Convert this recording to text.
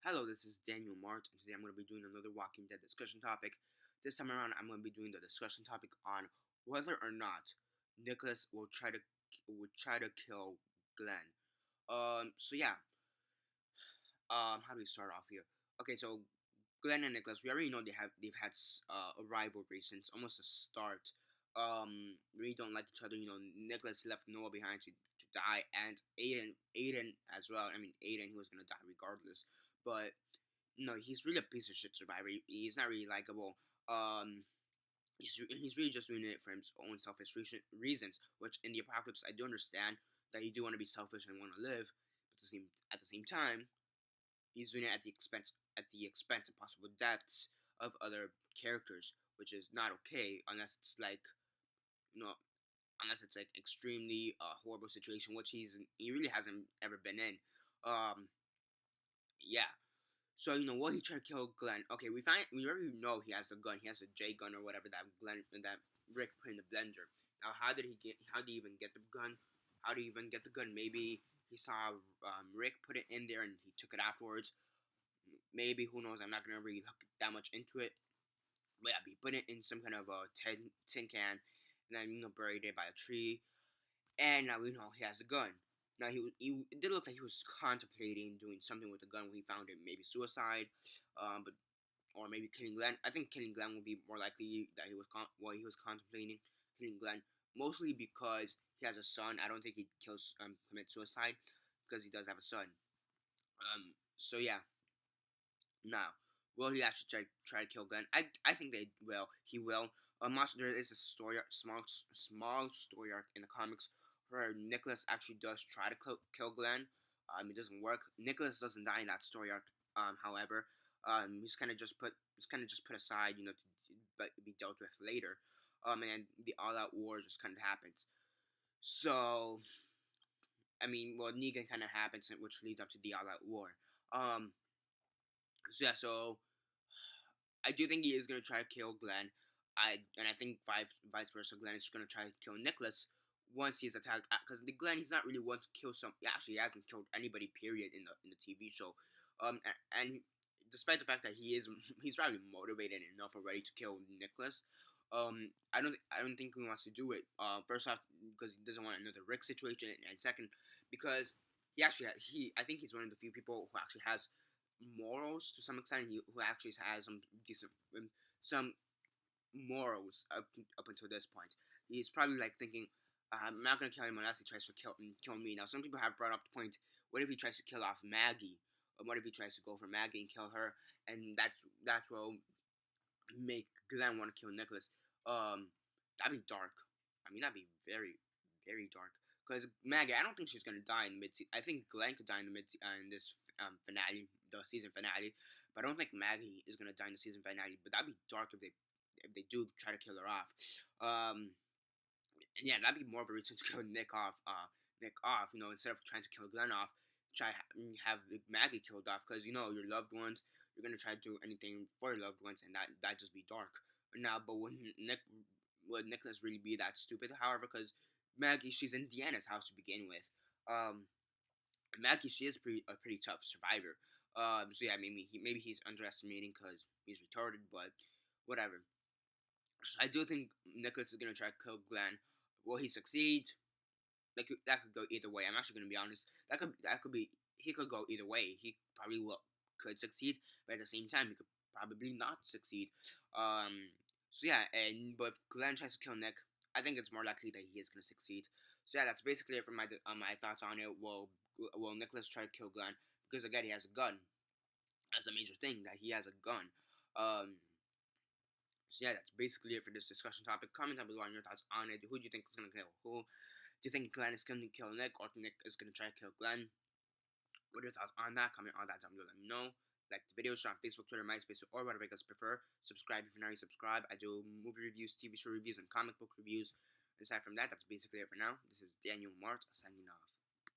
Hello, this is Daniel Mart, and today I'm going to be doing another Walking Dead discussion topic. This time around, I'm going to be doing the discussion topic on whether or not Nicholas will try to kill Glenn. So yeah, how do we start off here? Okay, so Glenn and Nicholas, we already know they've had a rivalry since almost the start. Really don't like each other. Nicholas left Noah behind to die, and Aiden as well. I mean, Aiden, he was gonna die regardless, but no, he's really a piece of shit survivor. He's not really likable. He's really just doing it for his own selfish reasons. Which in the apocalypse, I do understand that you do want to be selfish and want to live, but at the same time, he's doing it at the expense of possible deaths of other characters, which is not okay you know unless it's like extremely horrible situation, which he really hasn't ever been in. Um, yeah. So what he tried to kill Glenn. Okay, we already know he has the gun. He has a J gun or whatever that Rick put in the blender. Now, how did he even get the gun? How did he even get the gun? Maybe he saw Rick put it in there and he took it afterwards. Maybe, who knows? I'm not gonna really look that much into it. But yeah, he put it in some kind of a tin can, and then buried it by a tree. And now we know he has a gun. Now it did look like he was contemplating doing something with the gun when he found it, maybe suicide, but or maybe killing Glenn. I think killing Glenn would be more likely that he was contemplating killing Glenn, mostly because he has a son. I don't think he'd commit suicide because he does have a son. So yeah. Now, will he actually try to kill Glenn? I think they will. He will. There is a small story arc in the comics where Nicholas actually does try to kill Glenn. It doesn't work. Nicholas doesn't die in that story arc. However, he's kind of just put aside, but be dealt with later. And the all out war just kind of happens. So, I mean, well, Negan kind of happens, which leads up to the all out war. Um, so yeah, so I do think he is gonna try to kill Glenn. I think vice versa. Glenn is gonna try to kill Nicholas once he's attacked. Because the Glenn, he's not really one to kill some. Actually, he hasn't killed anybody. Period in the TV show. And despite the fact that he's probably motivated enough already to kill Nicholas. I don't think he wants to do it. First off, because he doesn't want another Rick situation, and second, because I think he's one of the few people who actually has morals to some extent. Who actually has some morals up until this point. He's probably like thinking, I'm not gonna kill him unless he tries to kill me. Now, some people have brought up the point: what if he tries to kill off Maggie? Or what if he tries to go for Maggie and kill her? And that's what will make Glenn want to kill Nicholas. That'd be dark. I mean, that'd be very, very dark. Because Maggie, I don't think she's gonna die in mid. I think Glenn could die in the mid in this finale, the season finale. But I don't think Maggie is gonna die in the season finale. But that'd be dark if they do try to kill her off. And yeah, that'd be more of a reason to kill Nick off. Instead of trying to kill Glenn off, have Maggie killed off because your loved ones. You're gonna try to do anything for your loved ones, and that just be dark. Now, but would Nicholas really be that stupid? However, because Maggie, she's in Deanna's house to begin with. Um, Maggie, she is a pretty tough survivor. So yeah, maybe he's underestimating because he's retarded, but whatever. So I do think Nicholas is gonna try to kill Glenn. Will he succeed? That could go either way. I'm actually gonna be honest. That could be he could go either way. He probably could succeed, but at the same time he could probably not succeed. So yeah, but if Glenn tries to kill Nick, I think it's more likely that he is gonna succeed. So yeah, that's basically it for my thoughts on it. Will Nicholas try to kill Glenn? Because again, he has a gun. That's a major thing that he has a gun. Um, so yeah, that's basically it for this discussion topic. Comment down below on your thoughts on it. Who do you think is gonna kill who? Do you think Glenn is gonna kill Nick, or Nick is gonna try to kill Glenn? What are your thoughts on that? Comment on that down below. Let me know. Like the video, share on Facebook, Twitter, MySpace, or whatever you guys prefer. Subscribe if you're not already subscribed. I do movie reviews, TV show reviews, and comic book reviews. Aside from that, that's basically it for now. This is Daniel Mart signing off.